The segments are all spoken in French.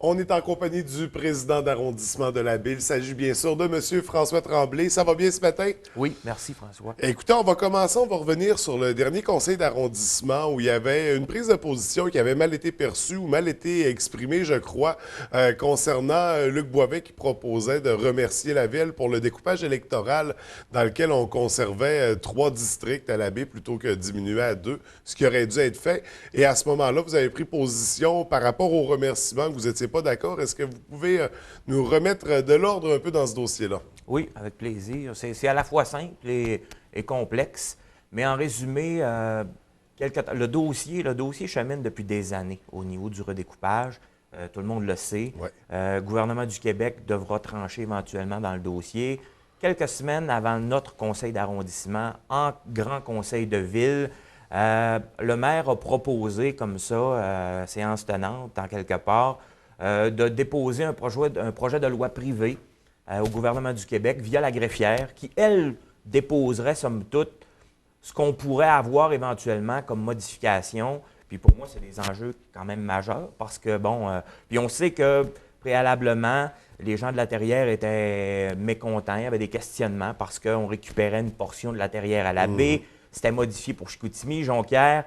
On est en compagnie du président d'arrondissement de la baie. Il s'agit bien sûr de M. François Tremblay. Ça va bien ce matin? Oui, merci François. Écoutez, on va commencer, on va revenir sur le dernier conseil d'arrondissement où il y avait une prise de position qui avait mal été perçue ou mal été exprimée, je crois, concernant Luc Boivin qui proposait de remercier la ville pour le découpage électoral dans lequel on conservait 3 districts à la baie plutôt que diminuer à 2, ce qui aurait dû être fait. Et à ce moment-là, vous avez pris position par rapport au remerciement que vous n'étiez pas d'accord. Est-ce que vous pouvez nous remettre de l'ordre un peu dans ce dossier-là? Oui, avec plaisir. C'est à la fois simple et complexe, mais en résumé, le dossier chemine depuis des années au niveau du redécoupage. Tout le monde le sait. Ouais. Le gouvernement du Québec devra trancher éventuellement dans le dossier. Quelques semaines avant notre conseil d'arrondissement, en grand conseil de ville, le maire a proposé comme ça, séance tenante en quelque part, de déposer un projet de loi privé au gouvernement du Québec via la greffière qui, elle, déposerait, somme toute, ce qu'on pourrait avoir éventuellement comme modification. Puis pour moi, c'est des enjeux quand même majeurs parce que, puis on sait que préalablement, les gens de la terrière étaient mécontents, il y avait des questionnements parce qu'on récupérait une portion de la terrière à la baie, c'était modifié pour Chicoutimi, Jonquière.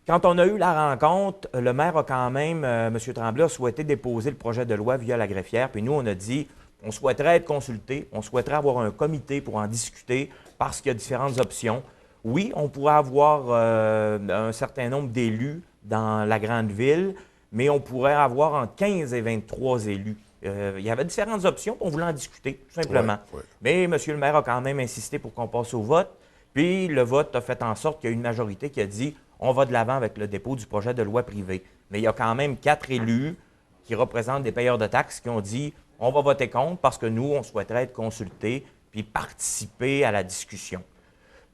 Quand on a eu la rencontre, le maire a quand même, M. Tremblay, a souhaité déposer le projet de loi via la greffière. Puis nous, on a dit, on souhaiterait être consulté, on souhaiterait avoir un comité pour en discuter parce qu'il y a différentes options. Oui, on pourrait avoir un certain nombre d'élus dans la grande ville, mais on pourrait avoir entre 15 et 23 élus. Il y avait différentes options, on voulait en discuter, tout simplement. Ouais, ouais. Mais M. le maire a quand même insisté pour qu'on passe au vote. Puis le vote a fait en sorte qu'il y a une majorité qui a dit on va de l'avant avec le dépôt du projet de loi privé. Mais il y a quand même 4 élus qui représentent des payeurs de taxes qui ont dit on va voter contre parce que nous, on souhaiterait être consultés puis participer à la discussion.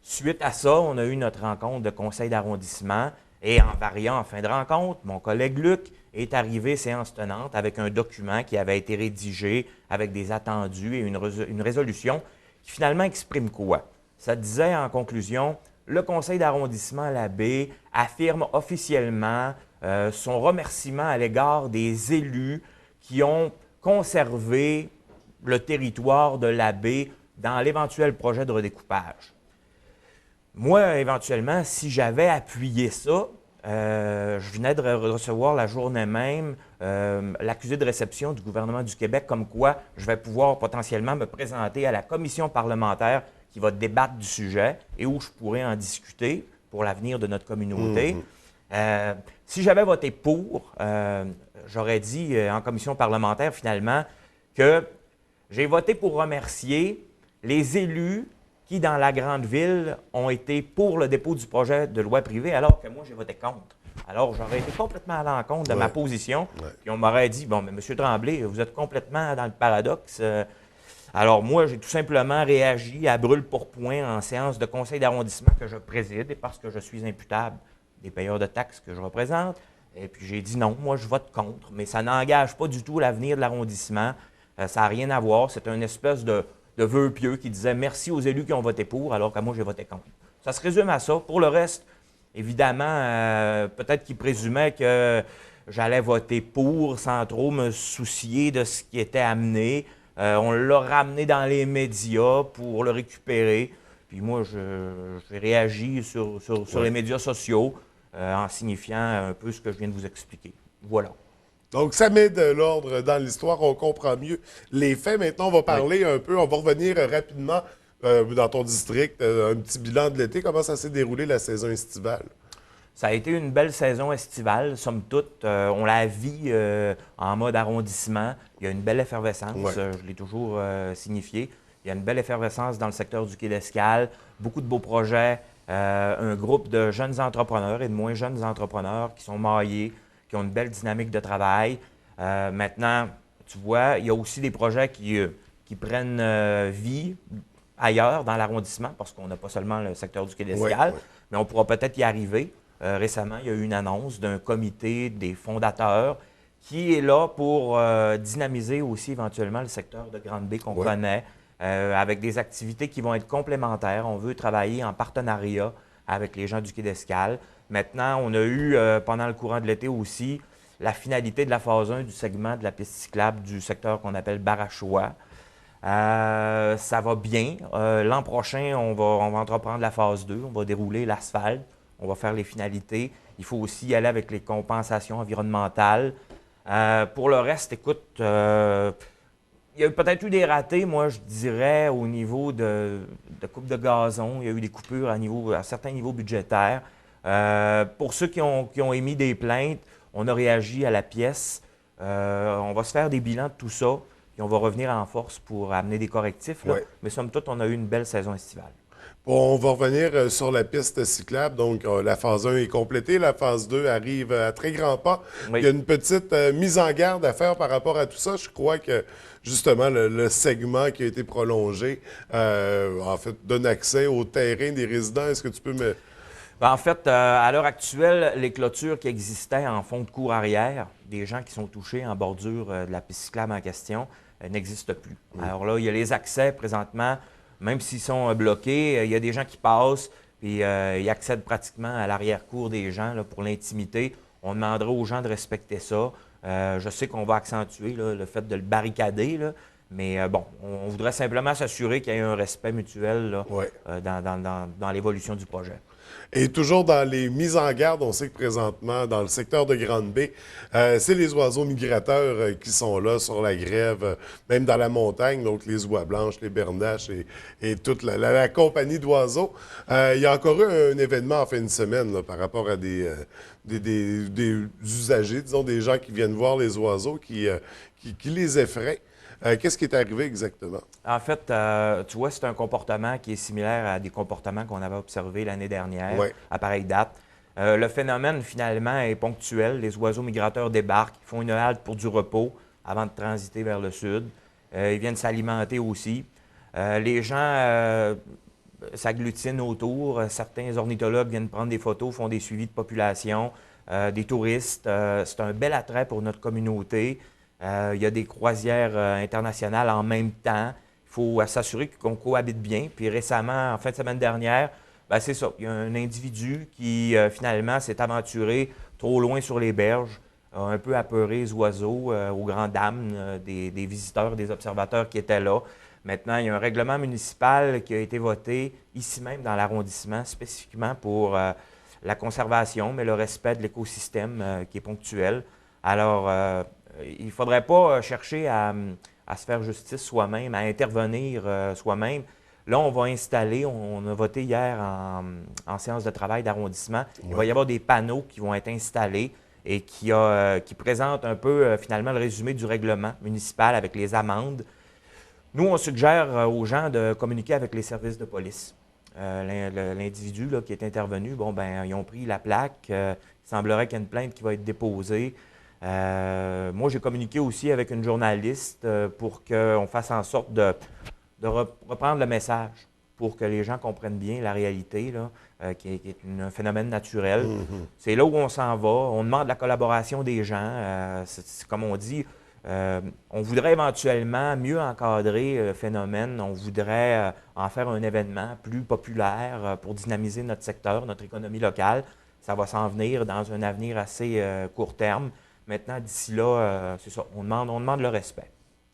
Suite à ça, on a eu notre rencontre de conseil d'arrondissement et en variant en fin de rencontre, mon collègue Luc est arrivé séance tenante avec un document qui avait été rédigé avec des attendus et une résolution qui finalement exprime quoi? Ça disait en conclusion, le conseil d'arrondissement à la baie affirme officiellement son remerciement à l'égard des élus qui ont conservé le territoire de la baie dans l'éventuel projet de redécoupage. Moi, éventuellement, si j'avais appuyé ça, je venais de recevoir la journée même l'accusé de réception du gouvernement du Québec comme quoi je vais pouvoir potentiellement me présenter à la commission parlementaire qui va débattre du sujet et où je pourrais en discuter pour l'avenir de notre communauté. Si j'avais voté pour, j'aurais dit en commission parlementaire finalement que j'ai voté pour remercier les élus qui, dans la grande ville, ont été pour le dépôt du projet de loi privée, alors que moi, j'ai voté contre. Alors, j'aurais été complètement à l'encontre de ma position. Ouais. Puis on m'aurait dit, bon, mais M. Tremblay, vous êtes complètement dans le paradoxe. Alors moi, j'ai tout simplement réagi à brûle-pourpoint en séance de conseil d'arrondissement que je préside et parce que je suis imputable des payeurs de taxes que je représente. Et puis j'ai dit non, moi je vote contre, mais ça n'engage pas du tout l'avenir de l'arrondissement. Ça n'a rien à voir. C'est une espèce de vœu pieux qui disait merci aux élus qui ont voté pour, alors que moi j'ai voté contre. Ça se résume à ça. Pour le reste, évidemment, peut-être qu'ils présumaient que j'allais voter pour sans trop me soucier de ce qui était amené. On l'a ramené dans les médias pour le récupérer. Puis moi, j'ai réagi sur les médias sociaux en signifiant un peu ce que je viens de vous expliquer. Voilà. Donc, ça met de l'ordre dans l'histoire, on comprend mieux les faits. Maintenant, on va Oui. parler un peu, on va revenir rapidement dans ton district, un petit bilan de l'été. Comment ça s'est déroulé la saison estivale? Ça a été une belle saison estivale, somme toute. On la vit en mode arrondissement. Il y a une belle effervescence, Ouais. je l'ai toujours signifié. Il y a une belle effervescence dans le secteur du Quai d'Escale, beaucoup de beaux projets, un groupe de jeunes entrepreneurs et de moins jeunes entrepreneurs qui sont maillés, qui ont une belle dynamique de travail. Maintenant, tu vois, il y a aussi des projets qui prennent vie ailleurs dans l'arrondissement, parce qu'on n'a pas seulement le secteur du Quai d'Escale, Ouais. mais on pourra peut-être y arriver. Récemment, il y a eu une annonce d'un comité des fondateurs qui est là pour dynamiser aussi éventuellement le secteur de Grande-Bay qu'on Ouais. connaît, avec des activités qui vont être complémentaires. On veut travailler en partenariat avec les gens du Quai d'Escale. Maintenant, on a eu, pendant le courant de l'été aussi, la finalité de la phase 1 du segment de la piste cyclable du secteur qu'on appelle Barachois. Ça va bien. L'an prochain, on va entreprendre la phase 2. On va dérouler l'asphalte. On va faire les finalités. Il faut aussi y aller avec les compensations environnementales. Pour le reste, écoute, il y a peut-être eu des ratés, moi, je dirais, au niveau de coupe de gazon. Il y a eu des coupures à certains niveaux budgétaires. Pour ceux qui ont émis des plaintes, on a réagi à la pièce. On va se faire des bilans de tout ça, puis on va revenir en force pour amener des correctifs. Là. Ouais. Mais somme toute, on a eu une belle saison estivale. Bon, on va revenir sur la piste cyclable. Donc, la phase 1 est complétée. La phase 2 arrive à très grands pas. Oui. Il y a une petite mise en garde à faire par rapport à tout ça. Je crois que, justement, le segment qui a été prolongé, en fait, donne accès au terrain des résidents. Est-ce que tu peux me... Ben, en fait, à l'heure actuelle, les clôtures qui existaient en fond de cour arrière, des gens qui sont touchés en bordure de la piste cyclable en question, n'existent plus. Alors là, il y a les accès présentement, même s'ils sont bloqués, il y a des gens qui passent, puis ils accèdent pratiquement à l'arrière-cour des gens là, pour l'intimité. On demanderait aux gens de respecter ça. Je sais qu'on va accentuer là, le fait de le barricader, là, mais bon, on voudrait simplement s'assurer qu'il y ait un respect mutuel là, Ouais. dans l'évolution du projet. Et toujours dans les mises en garde, on sait que présentement, dans le secteur de Grande-Bay, c'est les oiseaux migrateurs qui sont là sur la grève, même dans la montagne, donc les oies blanches, les bernaches et toute la compagnie d'oiseaux. Il y a encore eu un événement en fin de semaine là, par rapport à des usagers, disons des gens qui viennent voir les oiseaux, qui les effraient. Qu'est-ce qui est arrivé exactement? En fait, tu vois, c'est un comportement qui est similaire à des comportements qu'on avait observés l'année dernière, Ouais. à pareille date. Le phénomène, finalement, est ponctuel. Les oiseaux migrateurs débarquent, ils font une halte pour du repos avant de transiter vers le sud. Ils viennent s'alimenter aussi. Les gens s'agglutinent autour. Certains ornithologues viennent prendre des photos, font des suivis de population, des touristes. C'est un bel attrait pour notre communauté. Il y a des croisières internationales en même temps. Il faut s'assurer qu'on cohabite bien. Puis récemment, en fin de semaine dernière, ben c'est ça. Il y a un individu qui, finalement, s'est aventuré trop loin sur les berges, a un peu apeuré les oiseaux aux grandes dames des visiteurs, des observateurs qui étaient là. Maintenant, il y a un règlement municipal qui a été voté ici même dans l'arrondissement, spécifiquement pour la conservation, mais le respect de l'écosystème qui est ponctuel. Alors, il ne faudrait pas chercher à se faire justice soi-même, à intervenir soi-même. Là, on va installer, on a voté hier en séance de travail d'arrondissement, il va y avoir des panneaux qui vont être installés et qui présentent un peu finalement le résumé du règlement municipal avec les amendes. Nous, on suggère aux gens de communiquer avec les services de police. L'individu qui est intervenu, bon, ben, ils ont pris la plaque. Il semblerait qu'il y ait une plainte qui va être déposée. Moi, j'ai communiqué aussi avec une journaliste pour qu'on fasse en sorte de reprendre le message pour que les gens comprennent bien la réalité, là, qui est un phénomène naturel. C'est là où on s'en va. On demande la collaboration des gens. C'est comme on dit, on voudrait éventuellement mieux encadrer le phénomène. On voudrait en faire un événement plus populaire pour dynamiser notre secteur, notre économie locale. Ça va s'en venir dans un avenir assez court terme. Maintenant, d'ici là, c'est ça, on demande le respect.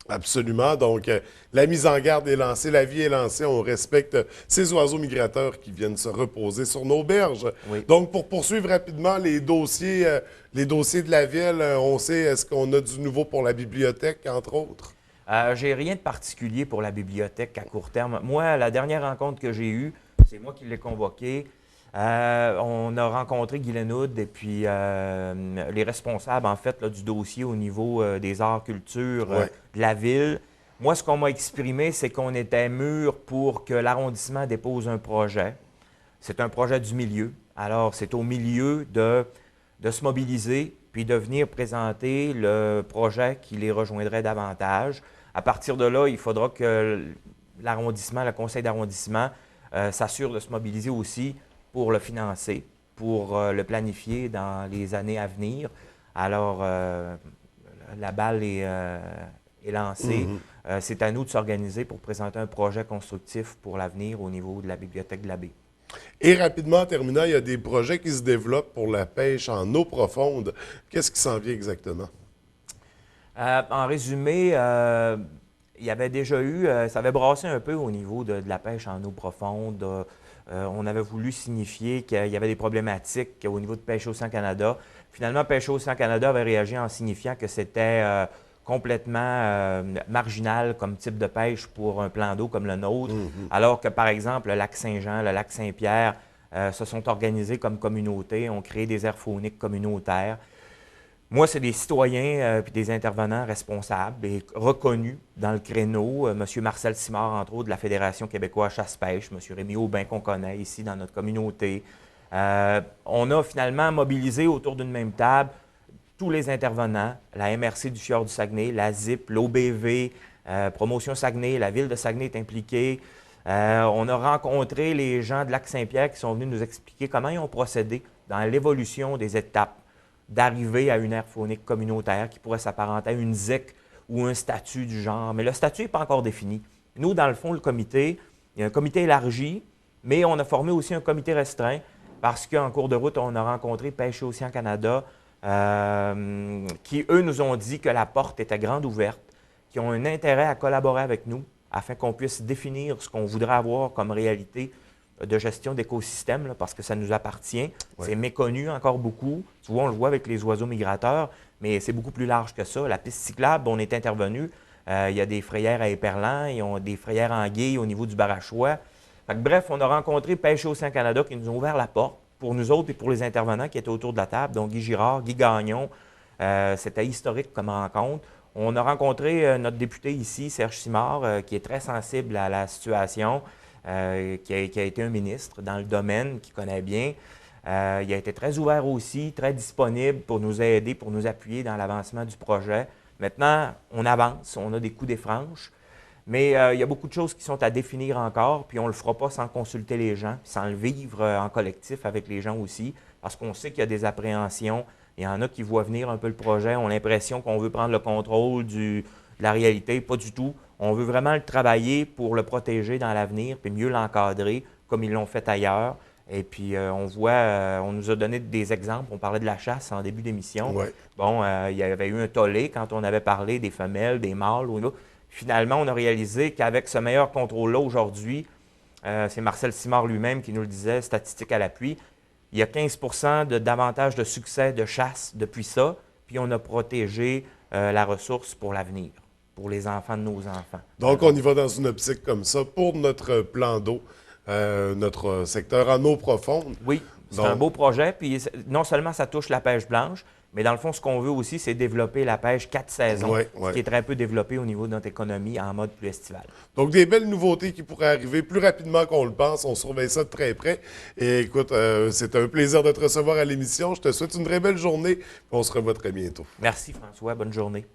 Absolument. Donc, la mise en garde est lancée, la vie est lancée. On respecte ces oiseaux migrateurs qui viennent se reposer sur nos berges. Oui. Donc, pour poursuivre rapidement les dossiers de la ville, on sait, est-ce qu'on a du nouveau pour la bibliothèque, entre autres? J'ai rien de particulier pour la bibliothèque à court terme. Moi, la dernière rencontre que j'ai eue, c'est moi qui l'ai convoquée. On a rencontré Guy Lenoud et puis les responsables, en fait, là, du dossier au niveau des arts, culture de la ville. Moi, ce qu'on m'a exprimé, c'est qu'on était mûr pour que l'arrondissement dépose un projet. C'est un projet du milieu. Alors, c'est au milieu de se mobiliser puis de venir présenter le projet qui les rejoindrait davantage. À partir de là, il faudra que l'arrondissement, le conseil d'arrondissement, s'assure de se mobiliser aussi pour le financer, pour le planifier dans les années à venir. Alors, la balle est lancée. C'est à nous de s'organiser pour présenter un projet constructif pour l'avenir au niveau de la bibliothèque de l'abbé. Et rapidement, en terminant, il y a des projets qui se développent pour la pêche en eau profonde. Qu'est-ce qui s'en vient exactement? En résumé, il y avait déjà eu, ça avait brassé un peu au niveau de la pêche en eau profonde. On avait voulu signifier qu'il y avait des problématiques au niveau de Pêche Océan Canada. Finalement, Pêche Océan Canada avait réagi en signifiant que c'était complètement marginal comme type de pêche pour un plan d'eau comme le nôtre, alors que, par exemple, le lac Saint-Jean, le lac Saint-Pierre se sont organisés comme communauté, ont créé des aires fauniques communautaires. Moi, c'est des citoyens puis des intervenants responsables et reconnus dans le créneau. M. Marcel Simard, entre autres, de la Fédération québécoise chasse-pêche, M. Rémi Aubin, qu'on connaît ici dans notre communauté. On a finalement mobilisé autour d'une même table tous les intervenants, la MRC du Fjord du Saguenay, la ZIP, l'OBV, Promotion Saguenay, la Ville de Saguenay est impliquée. On a rencontré les gens de Lac-Saint-Pierre qui sont venus nous expliquer comment ils ont procédé dans l'évolution des étapes d'arriver à une aire faunique communautaire qui pourrait s'apparenter à une ZEC ou un statut du genre. Mais le statut n'est pas encore défini. Nous, dans le fond, le comité, il y a un comité élargi, mais on a formé aussi un comité restreint parce qu'en cours de route, on a rencontré Pêche Océan Canada qui, eux, nous ont dit que la porte était grande ouverte, qui ont un intérêt à collaborer avec nous afin qu'on puisse définir ce qu'on voudrait avoir comme réalité de gestion d'écosystème, parce que ça nous appartient. Ouais. C'est méconnu encore beaucoup. Tu vois, on le voit avec les oiseaux migrateurs, mais c'est beaucoup plus large que ça. La piste cyclable, on est intervenu. Il y a des frayères à Éperlan, ils ont des frayères en guille au niveau du Barachois. Bref, on a rencontré Pêche Océan Canada qui nous ont ouvert la porte pour nous autres et pour les intervenants qui étaient autour de la table, donc Guy Girard, Guy Gagnon. C'était historique comme rencontre. On a rencontré notre député ici, Serge Simard, qui est très sensible à la situation. Qui a été un ministre dans le domaine, qui connaît bien. Il a été très ouvert aussi, très disponible pour nous aider, pour nous appuyer dans l'avancement du projet. Maintenant, on avance, on a des coups des franches, mais il y a beaucoup de choses qui sont à définir encore, puis on ne le fera pas sans consulter les gens, sans le vivre en collectif avec les gens aussi, parce qu'on sait qu'il y a des appréhensions. Il y en a qui voient venir un peu le projet, ont l'impression qu'on veut prendre le contrôle de la réalité. Pas du tout. On veut vraiment le travailler pour le protéger dans l'avenir, puis mieux l'encadrer, comme ils l'ont fait ailleurs. Et puis, on voit, on nous a donné des exemples. On parlait de la chasse en début d'émission. Ouais. Bon, il y avait eu un tollé quand on avait parlé des femelles, des mâles. Finalement, on a réalisé qu'avec ce meilleur contrôle-là aujourd'hui, c'est Marcel Simard lui-même qui nous le disait, statistique à l'appui, il y a 15 davantage de succès de chasse depuis ça, puis on a protégé la ressource pour l'avenir, pour les enfants de nos enfants. Donc, on y va dans une optique comme ça pour notre plan d'eau, notre secteur en eau profonde. Oui, c'est un beau projet. Puis non seulement ça touche la pêche blanche, mais dans le fond, ce qu'on veut aussi, c'est développer la pêche 4 saisons, ce qui est très peu développé au niveau de notre économie en mode plus estival. Donc, des belles nouveautés qui pourraient arriver plus rapidement qu'on le pense. On surveille ça de très près. Et écoute, c'est un plaisir de te recevoir à l'émission. Je te souhaite une très belle journée. On se revoit très bientôt. Merci, François. Bonne journée.